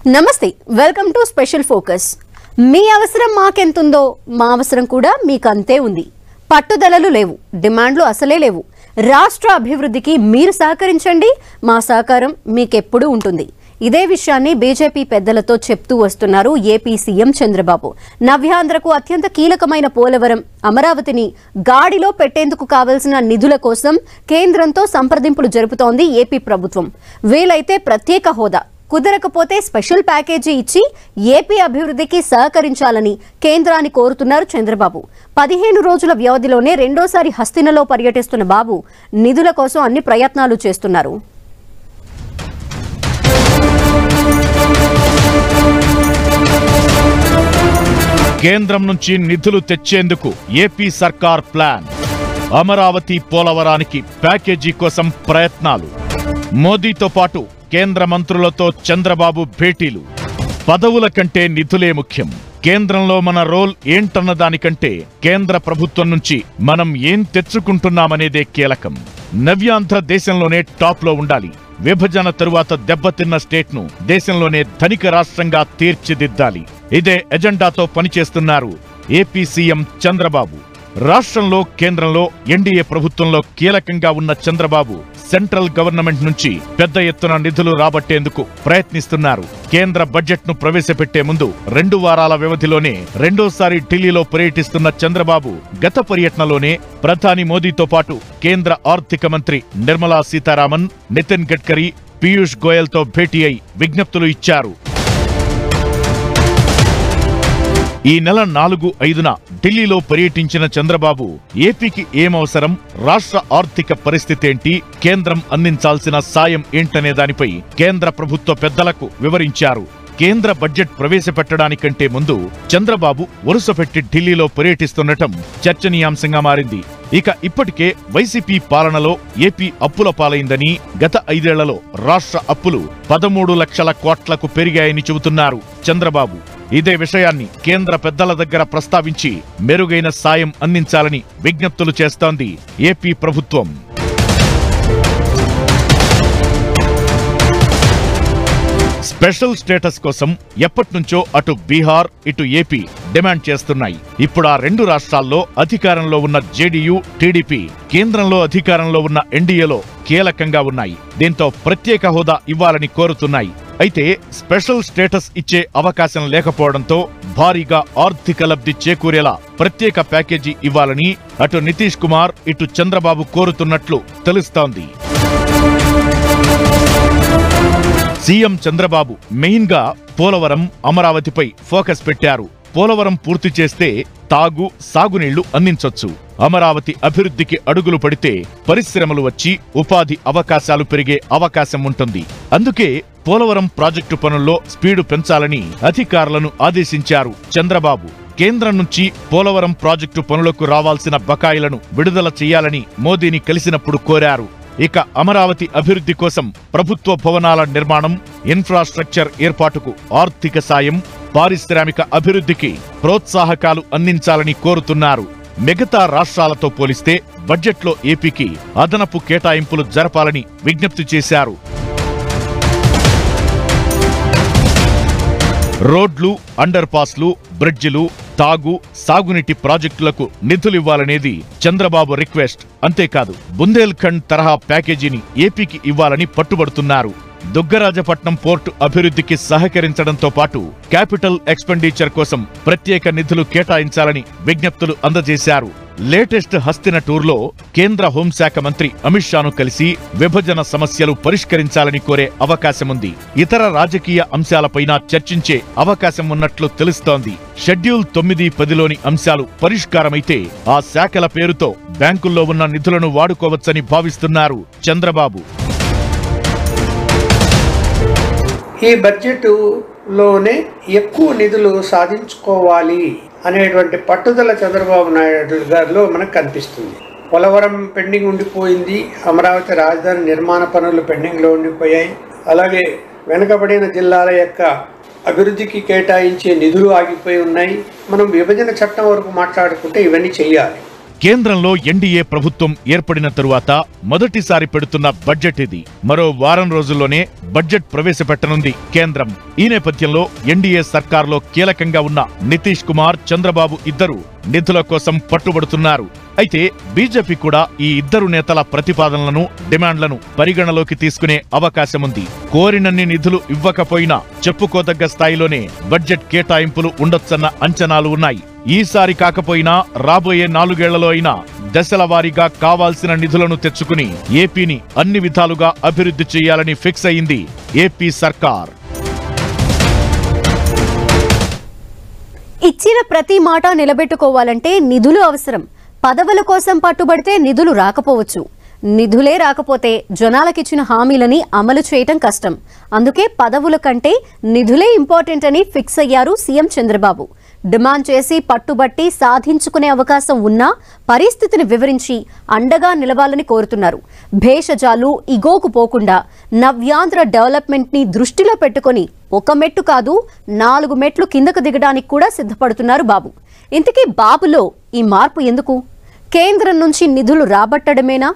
నమస్తే, welcome to special focus. మీ అవసరం మాకెంతుందో మా అవసరం కూడా మీకు అంతే ఉంది. పట్టుదలలు లేవు, డిమాండ్లు అసలే లేవు. రాష్ట్ర అభివృద్ధికి మీరు సహకరించండి, మా సహకారం మీకెప్పుడూ ఉంటుంది. ఇదే విషయాన్ని బీజేపీ పెద్దలతో చెప్తూ వస్తున్నారు ఏపీ సీఎం చంద్రబాబు. నవ్యాంధ్రకు అత్యంత కీలకమైన పోలవరం, అమరావతిని గాడిలో పెట్టేందుకు కావలసిన నిధుల కోసం కేంద్రంతో సంప్రదింపులు జరుపుతోంది ఏపీ ప్రభుత్వం. వీలైతే ప్రత్యేక హోదా, కుదరకపోతే స్పెషల్ ప్యాకేజీ ఇచ్చి ఏపీ అభివృద్ధికి సహకరించాలని కేంద్రాన్ని కోరుతున్నారు చంద్రబాబు. 15 రోజుల వ్యవధిలోనే రెండోసారి హస్తినలో పర్యటిస్తున్న బాబు నిధుల కోసం అన్ని ప్రయత్నాలు చేస్తున్నారు. కేంద్రం నుంచి నిధులు తెచ్చేందుకు ఏపీ సర్కార్ ప్లాన్. అమరావతి పోలవరానికి ప్యాకేజీ కోసం ప్రయత్నాలు. మోదీతో పాటు కేంద్ర మంత్రులతో చంద్రబాబు భేటీలు. పదవుల కంటే నిధులే ముఖ్యం. కేంద్రంలో మన రోల్ ఏంటన్న దానికంటే కేంద్ర ప్రభుత్వం నుంచి మనం ఏం తెచ్చుకుంటున్నామనేదే కీలకం. నవ్యాంధ్ర దేశంలోనే టాప్లో ఉండాలి. విభజన తరువాత దెబ్బతిన్న స్టేట్ను దేశంలోనే ధనిక రాష్ట్రంగా తీర్చిదిద్దాలి. ఇదే ఎజెండాతో పనిచేస్తున్నారు ఏపీ సీఎం చంద్రబాబు. రాష్ట్రంలో, కేంద్రంలో ఎన్డీఏ ప్రభుత్వంలో కీలకంగా ఉన్న చంద్రబాబు సెంట్రల్ గవర్నమెంట్ నుంచి పెద్ద ఎత్తున నిధులు రాబట్టేందుకు ప్రయత్నిస్తున్నారు. కేంద్ర బడ్జెట్ ను ప్రవేశపెట్టే ముందు 2 వారాల వ్యవధిలోనే రెండోసారి ఢిల్లీలో పర్యటిస్తున్న చంద్రబాబు గత పర్యటనలోనే ప్రధాని మోదీతో పాటు కేంద్ర ఆర్థిక మంత్రి నిర్మలా సీతారామన్, నితిన్ గడ్కరీ, పీయూష్ గోయల్తో భేటీ అయి విజ్ఞప్తులు ఇచ్చారు. ఈ నెల 4, 5న ఢిల్లీలో పర్యటించిన చంద్రబాబు ఏపీకి ఏమవసరం, రాష్ట్ర ఆర్థిక పరిస్థితేంటి, కేంద్రం అందించాల్సిన సాయం ఏంటనే దానిపై కేంద్ర ప్రభుత్వ పెద్దలకు వివరించారు. కేంద్ర బడ్జెట్ ప్రవేశపెట్టడానికంటే ముందు చంద్రబాబు వరుసపెట్టి ఢిల్లీలో పర్యటిస్తుండటం చర్చనీయాంశంగా మారింది. ఇప్పటికే వైసీపీ పాలనలో ఏపీ అప్పుల పాలైందని, గత 5 ఏళ్లలో రాష్ట్ర అప్పులు 13 లక్షల కోట్లకు పెరిగాయని చెబుతున్నారు చంద్రబాబు. ఇదే విషయాన్ని కేంద్ర పెద్దల దగ్గర ప్రస్తావించి మెరుగైన సాయం అందించాలని విజ్ఞప్తులు చేస్తోంది ఏపీ ప్రభుత్వం. స్పెషల్ స్టేటస్ కోసం ఎప్పట్నుంచో అటు బీహార్, ఇటు ఏపీ డిమాండ్ చేస్తున్నాయి. ఇప్పుడు ఆ 2 రాష్ట్రాల్లో అధికారంలో ఉన్న జేడీయూ, టీడీపీ కేంద్రంలో అధికారంలో ఉన్న ఎన్డీఏలో కీలకంగా ఉన్నాయి. దీంతో ప్రత్యేక హోదా ఇవ్వాలని కోరుతున్నాయి. అయితే స్పెషల్ స్టేటస్ ఇచ్చే అవకాశం లేకపోవడంతో భారీగా ఆర్థిక లబ్ధి చేకూరేలా ప్రత్యేక ప్యాకేజీ ఇవ్వాలని అటు నితీష్ కుమార్, ఇటు చంద్రబాబు కోరుతున్నట్లు తెలుస్తోంది. సీఎం చంద్రబాబు మెయిన్ గా పోలవరం, అమరావతిపై ఫోకస్ పెట్టారు. పోలవరం పూర్తి చేస్తే తాగు, సాగునీళ్లు అందించొచ్చు. అమరావతి అభివృద్ధికి అడుగులు పడితే పరిశ్రమలు వచ్చి ఉపాధి అవకాశాలు పెరిగే అవకాశం ఉంటుంది. అందుకే పోలవరం ప్రాజెక్టు పనుల్లో స్పీడు పెంచాలని అధికారులను ఆదేశించారు చంద్రబాబు. కేంద్రం నుంచి పోలవరం ప్రాజెక్టు పనులకు రావాల్సిన బకాయిలను విడుదల చేయాలని మోదీని కలిసినప్పుడు కోరారు. అమరావతి అభివృద్ధి కోసం ప్రభుత్వ భవనాల నిర్మాణం, ఇన్ఫ్రాస్ట్రక్చర్ ఏర్పాటుకు ఆర్థిక సాయం, పారిశ్రామిక అభివృద్ధికి ప్రోత్సాహకాలు అందించాలని కోరుతున్నారు. మిగతా రాష్ట్రాలతో పోలిస్తే బడ్జెట్లో ఏపీకి అదనపు కేటాయింపులు జరపాలని విజ్ఞప్తి చేశారు. రోడ్లు, అండర్ పాస్లు, బ్రిడ్జిలు, తాగు, సాగునీటి ప్రాజెక్టులకు నిధులివ్వాలనేది చంద్రబాబు రిక్వెస్ట్. అంతేకాదు బుందేల్ఖండ్ తరహా ప్యాకేజీని ఏపీకి ఇవ్వాలని పట్టుబడుతున్నారు. దుగ్గరాజపట్నం పోర్టు అభివృద్ధికి సహకరించడంతో పాటు క్యాపిటల్ ఎక్స్పెండిచర్ కోసం ప్రత్యేక నిధులు కేటాయించాలని విజ్ఞప్తులు అందజేశారు. లేటెస్ట్ హస్తిన టూర్లో కేంద్ర హోంశాఖ మంత్రి అమిత్ షాను కలిసి విభజన సమస్యలు పరిష్కరించాలని కోరే అవకాశముంది. ఇతర రాజకీయ అంశాలపైన చర్చించే అవకాశం ఉన్నట్లు తెలుస్తోంది. షెడ్యూల్ 9, 10లోని అంశాలు పరిష్కారమైతే ఆ శాఖల పేరుతో బ్యాంకుల్లో ఉన్న నిధులను వాడుకోవచ్చని భావిస్తున్నారు చంద్రబాబు. ఈ బడ్జెట్లోనే ఎక్కువ నిధులు సాధించుకోవాలి అనేటువంటి పట్టుదల చంద్రబాబు నాయుడు గారిలో మనకు కనిపిస్తుంది. పోలవరం పెండింగ్ ఉండిపోయింది, అమరావతి రాజధాని నిర్మాణ పనులు పెండింగ్లో ఉండిపోయాయి. అలాగే వెనుకబడిన జిల్లాల యొక్క అభివృద్ధికి కేటాయించే నిధులు ఆగిపోయి ఉన్నాయి. మనం విభజన చట్టం వరకు మాట్లాడుకుంటే ఇవన్నీ చెయ్యాలి. కేంద్రంలో ఎన్డీఏ ప్రభుత్వం ఏర్పడిన తరువాత మొదటిసారి పెడుతున్న బడ్జెట్ ఇది. మరో వారం రోజుల్లోనే బడ్జెట్ ప్రవేశపెట్టనుంది కేంద్రం. ఈ నేపథ్యంలో ఎన్డీఏ సర్కార్లో కీలకంగా ఉన్న నితీష్ కుమార్, చంద్రబాబు ఇద్దరు నిధుల కోసం పట్టుబడుతున్నారు. అయితే బీజేపీ కూడా ఈ ఇద్దరు నేతల ప్రతిపాదనలను, డిమాండ్లను పరిగణలోకి తీసుకునే అవకాశముంది. కోరినన్ని నిధులు ఇవ్వకపోయినా చెప్పుకోదగ్గ స్థాయిలోనే బడ్జెట్ కేటాయింపులు ఉండొచ్చన్న అంచనాలు ఉన్నాయి. ఈసారి కాకపోయినా రాబోయే 4 ఏళ్లలో అయినా దశల వారీగా కావాల్సిన నిధులను తెచ్చుకుని ఏపీని అన్ని విధాలుగా అభివృద్ధి చేయాలని ఫిక్స్ అయింది ఏపీ సర్కార్. ఇచ్చిన ప్రతి మాట నిలబెట్టుకోవాలంటే నిధులు అవసరం. పదవుల కోసం పట్టుబడితే నిధులు రాకపోవచ్చు. నిధులే రాకపోతే జనాలకిచ్చిన హామీలని అమలు చేయటం కష్టం. అందుకే పదవుల కంటే నిధులే ఇంపార్టెంట్ అని ఫిక్స్ అయ్యారు సీఎం చంద్రబాబు. డిమాండ్ చేసి పట్టుబట్టి సాధించుకునే అవకాశం ఉన్నా పరిస్థితిని వివరించి అండగా నిలవాలని కోరుతున్నారు. భేషజాలు, ఇగోకు పోకుండా నవ్యాంధ్ర డెవలప్మెంట్ ని దృష్టిలో పెట్టుకుని ఒక మెట్టు కాదు 4 మెట్లు కిందకు దిగడానికి కూడా సిద్ధపడుతున్నారు బాబు. ఇంతకీ బాబులో ఈ మార్పు ఎందుకు? కేంద్రం నుంచి నిధులు రాబట్టడమేనా?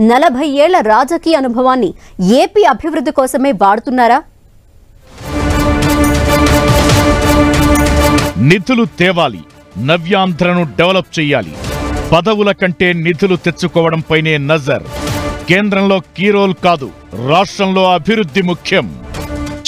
40 ఏళ్ల రాజకీయ అనుభవాన్ని ఏపీ అభివృద్ధి కోసమే వాడుతున్నారా? నిధులు తేవాలి, నవ్యాంధ్రను డెవలప్ చెయ్యాలి. పదవుల కంటే నిధులు తెచ్చుకోవడంపైనే నజర్. కేంద్రంలో కీరోల్ కాదు, రాష్ట్రంలో అభివృద్ధి ముఖ్యం.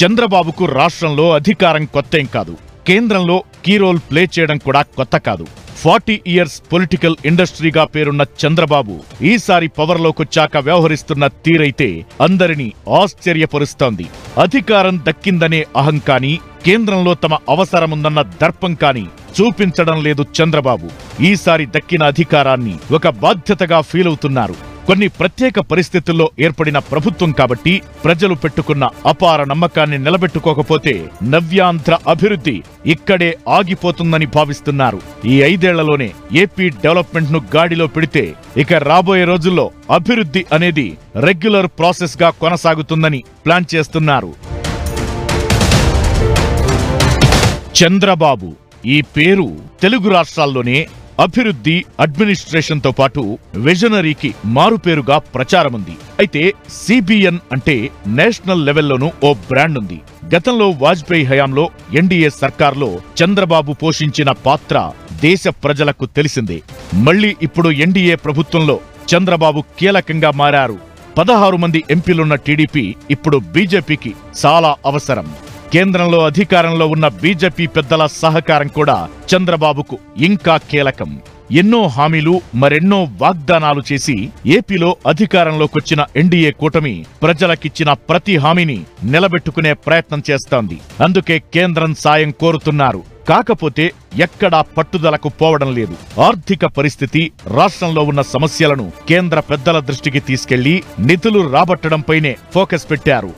చంద్రబాబుకు రాష్ట్రంలో అధికారం కొత్తేం కాదు, కేంద్రంలో కీరోల్ ప్లే చేయడం కూడా కొత్త కాదు. 40 ఇయర్స్ పొలిటికల్ ఇండస్ట్రీగా పేరున్న చంద్రబాబు ఈసారి పవర్లోకొచ్చాక వ్యవహరిస్తున్న తీరైతే అందరినీ ఆశ్చర్యపరుస్తోంది. అధికారం దక్కిందనే అహం కానీ, కేంద్రంలో తమ అవసరముందన్న దర్పం కానీ చూపించడం లేదు చంద్రబాబు. ఈసారి దక్కిన అధికారాన్ని ఒక బాధ్యతగా ఫీల్ అవుతున్నారు. కొన్ని ప్రత్యేక పరిస్థితుల్లో ఏర్పడిన ప్రభుత్వం కాబట్టి ప్రజలు పెట్టుకున్న అపార నమ్మకాన్ని నిలబెట్టుకోకపోతే నవ్యాంధ్ర అభివృద్ధి ఇక్కడే ఆగిపోతుందని భావిస్తున్నారు. ఈ 5 ఏళ్లలోనే ఏపీ డెవలప్మెంట్ ను గాడిలో పెడితే ఇక రాబోయే రోజుల్లో అభివృద్ధి అనేది రెగ్యులర్ ప్రాసెస్ గా కొనసాగుతుందని ప్లాన్ చేస్తున్నారు. చంద్రబాబు ఈ పేరు తెలుగు రాష్ట్రాల్లోనే అభివృద్ధి, అడ్మినిస్ట్రేషన్ తో పాటు విజనరీకి మారుపేరుగా ప్రచారముంది. అయితే సిబిఎన్ అంటే నేషనల్ లెవెల్లోనూ ఓ బ్రాండ్ ఉంది. గతంలో వాజ్పేయి హయాంలో ఎన్డీఏ సర్కార్లో చంద్రబాబు పోషించిన పాత్ర దేశ ప్రజలకు తెలిసిందే. మళ్లీ ఇప్పుడు ఎన్డీఏ ప్రభుత్వంలో చంద్రబాబు కీలకంగా మారారు. 16 మంది ఎంపీలున్న టీడీపీ ఇప్పుడు బీజేపీకి చాలా అవసరం. కేంద్రంలో అధికారంలో ఉన్న బీజేపీ పెద్దల సహకారం కూడా చంద్రబాబుకు ఇంకా కీలకం. ఎన్నో హామీలు, మరెన్నో వాగ్దానాలు చేసి ఏపీలో అధికారంలోకొచ్చిన ఎన్డీఏ కూటమి ప్రజలకిచ్చిన ప్రతి హామీని నిలబెట్టుకునే ప్రయత్నం చేస్తోంది. అందుకే కేంద్రం సాయం కోరుతున్నారు. కాకపోతే ఎక్కడా పట్టుదలకు పోవడం లేదు. ఆర్థిక పరిస్థితి, రాష్ట్రంలో ఉన్న సమస్యలను కేంద్ర పెద్దల దృష్టికి తీసుకెళ్లి నిధులు రాబట్టడంపైనే ఫోకస్ పెట్టారు.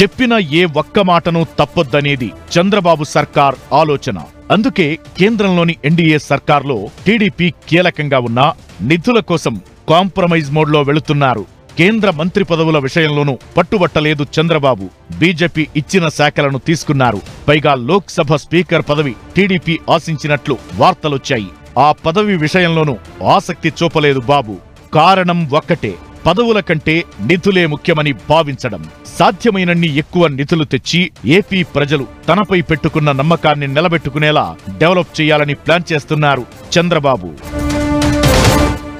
చెప్పిన ఏ ఒక్క మాటను తప్పొద్దనేది చంద్రబాబు సర్కార్ ఆలోచన. అందుకే కేంద్రంలోని ఎన్డీఏ సర్కార్లో టీడీపీ కీలకంగా ఉన్నా నిధుల కోసం కాంప్రమైజ్ మోడ్లో వెళుతున్నారు. కేంద్ర మంత్రి పదవుల విషయంలోనూ పట్టుబట్టలేదు చంద్రబాబు. బీజేపీ ఇచ్చిన శాఖలను తీసుకున్నారు. పైగా లోక్సభ స్పీకర్ పదవి టీడీపీ ఆశించినట్లు వార్తలొచ్చాయి. ఆ పదవి విషయంలోనూ ఆసక్తి చూపలేదు బాబు. కారణం ఒక్కటే, పదవుల కంటే నిధులే ముఖ్యమని భావించడం. సాధ్యమైనన్ని ఎక్కువ నిధులు తెచ్చి ఏపీ ప్రజలు తనపై పెట్టుకున్న నమ్మకాన్ని నిలబెట్టుకునేలా డెవలప్ చేయాలని ప్లాన్ చేస్తున్నారు చంద్రబాబు.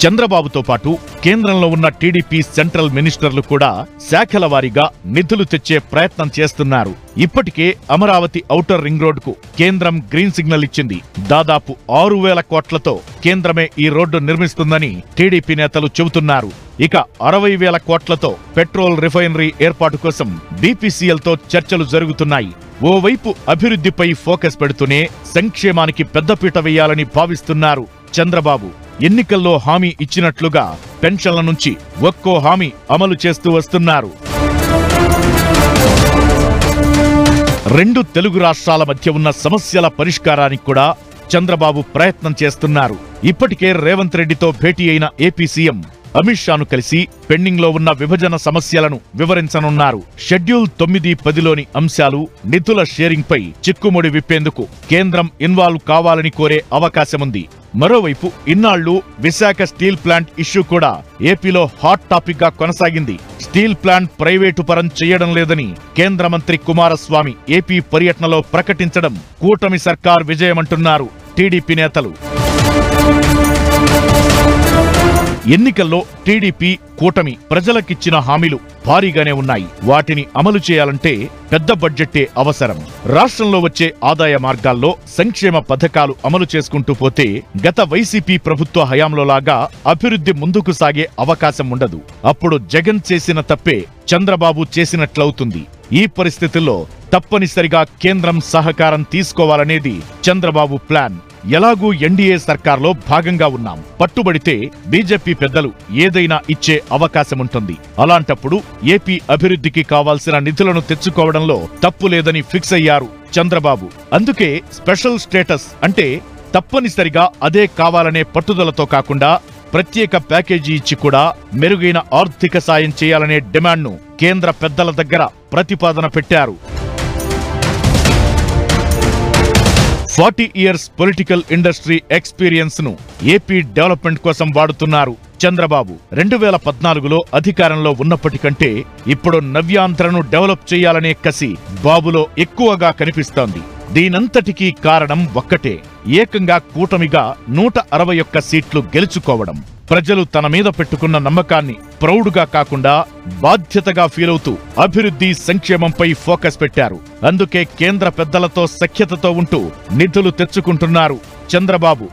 చంద్రబాబుతో పాటు కేంద్రంలో ఉన్న టీడీపీ సెంట్రల్ మినిస్టర్లు కూడా శాఖల వారీగా నిధులు తెచ్చే ప్రయత్నం చేస్తున్నారు. ఇప్పటికే అమరావతి ఔటర్ రింగ్ రోడ్డుకు కేంద్రం గ్రీన్ సిగ్నల్ ఇచ్చింది. దాదాపు 6,000 కోట్లతో కేంద్రమే ఈ రోడ్డు నిర్మిస్తుందని టీడీపీ నేతలు చెబుతున్నారు. ఇక 60,000 కోట్లతో పెట్రోల్ రిఫైనరీ ఏర్పాటు కోసం బీపీసీఎల్ తో చర్చలు జరుగుతున్నాయి. ఓవైపు అభివృద్ధిపై ఫోకస్ పెడుతూనే సంక్షేమానికి పెద్దపీట వేయాలని భావిస్తున్నారు చంద్రబాబు. ఎన్నికల్లో హామీ ఇచ్చినట్లుగా పెన్షన్ల నుంచి ఒక్కో హామీ అమలు చేస్తూ వస్తున్నారు. 2 తెలుగు రాష్ట్రాల మధ్య ఉన్న సమస్యల పరిష్కారానికి కూడా చంద్రబాబు ప్రయత్నం చేస్తున్నారు. ఇప్పటికే రేవంత్ రెడ్డితో భేటీ అయిన ఏపీ సీఎం అమిత్ షాను కలిసి పెండింగ్ లో ఉన్న విభజన సమస్యలను వివరించనున్నారు. షెడ్యూల్ 9-10లోని అంశాలు, నిధుల షేరింగ్ పై చిక్కుముడి విప్పేందుకు కేంద్రం ఇన్వాల్వ్ కావాలని కోరే అవకాశముంది. మరోవైపు ఇన్నాళ్లు విశాఖ స్టీల్ ప్లాంట్ ఇష్యూ కూడా ఏపీలో హాట్ టాపిక్ గా కొనసాగింది. స్టీల్ ప్లాంట్ ప్రైవేటు పరం చేయడం లేదని కేంద్ర మంత్రి కుమారస్వామి ఏపీ పర్యటనలో ప్రకటించడం కూటమి సర్కార్ విజయమంటున్నారు టీడీపీ నేతలు. ఎన్నికల్లో టీడీపీ, కూటమి ప్రజలకిచ్చిన హామీలు భారీగానే ఉన్నాయి. వాటిని అమలు చేయాలంటే పెద్ద బడ్జెట్టే అవసరం. రాష్ట్రంలో వచ్చే ఆదాయ మార్గాల్లో సంక్షేమ పథకాలు అమలు చేసుకుంటూ పోతే గత వైసీపీ ప్రభుత్వ హయాంలో లాగా అభివృద్ధి ముందుకు సాగే అవకాశం ఉండదు. అప్పుడు జగన్ చేసిన తప్పే చంద్రబాబు చేసినట్లవుతుంది. ఈ పరిస్థితుల్లో తప్పనిసరిగా కేంద్రం సహకారం తీసుకోవాలనేది చంద్రబాబు ప్లాన్. ఎలాగూ ఎన్డీఏ సర్కార్లో భాగంగా ఉన్నాం, పట్టుబడితే బీజేపీ పెద్దలు ఏదైనా ఇచ్చే అవకాశముంటుంది. అలాంటప్పుడు ఏపీ అభివృద్ధికి కావాల్సిన నిధులను తెచ్చుకోవడంలో తప్పు లేదని ఫిక్స్ అయ్యారు చంద్రబాబు. అందుకే స్పెషల్ స్టేటస్ అంటే తప్పనిసరిగా అదే కావాలనే పట్టుదలతో కాకుండా ప్రత్యేక ప్యాకేజీ ఇచ్చి కూడా మెరుగైన ఆర్థిక సాయం చేయాలనే డిమాండ్ను కేంద్ర పెద్దల దగ్గర ప్రతిపాదన పెట్టారు. 40 years పొలిటికల్ ఇండస్ట్రీ ఎక్స్పీరియన్స్ ను ఏపీ డెవలప్మెంట్ కోసం వాడుతున్నారు చంద్రబాబు. 2014లో అధికారంలో ఉన్నప్పటికంటే ఇప్పుడు నవ్యాంధ్రను డెవలప్ చేయాలనే కసి బాబులో ఎక్కువగా కనిపిస్తోంది. దీనంతటికీ కారణం ఒక్కటే, ఏకంగా కూటమిగా 161 సీట్లు గెలుచుకోవడం. ప్రజలు తన మీద పెట్టుకున్న నమ్మకాన్ని ప్రౌడ్గా కాకుండా బాధ్యతగా ఫీలవుతూ అభివృద్ధి, సంక్షేమంపై ఫోకస్ పెట్టారు. అందుకే కేంద్ర పెద్దలతో సఖ్యతతో ఉంటూ నిధులు తెచ్చుకుంటున్నారు చంద్రబాబు.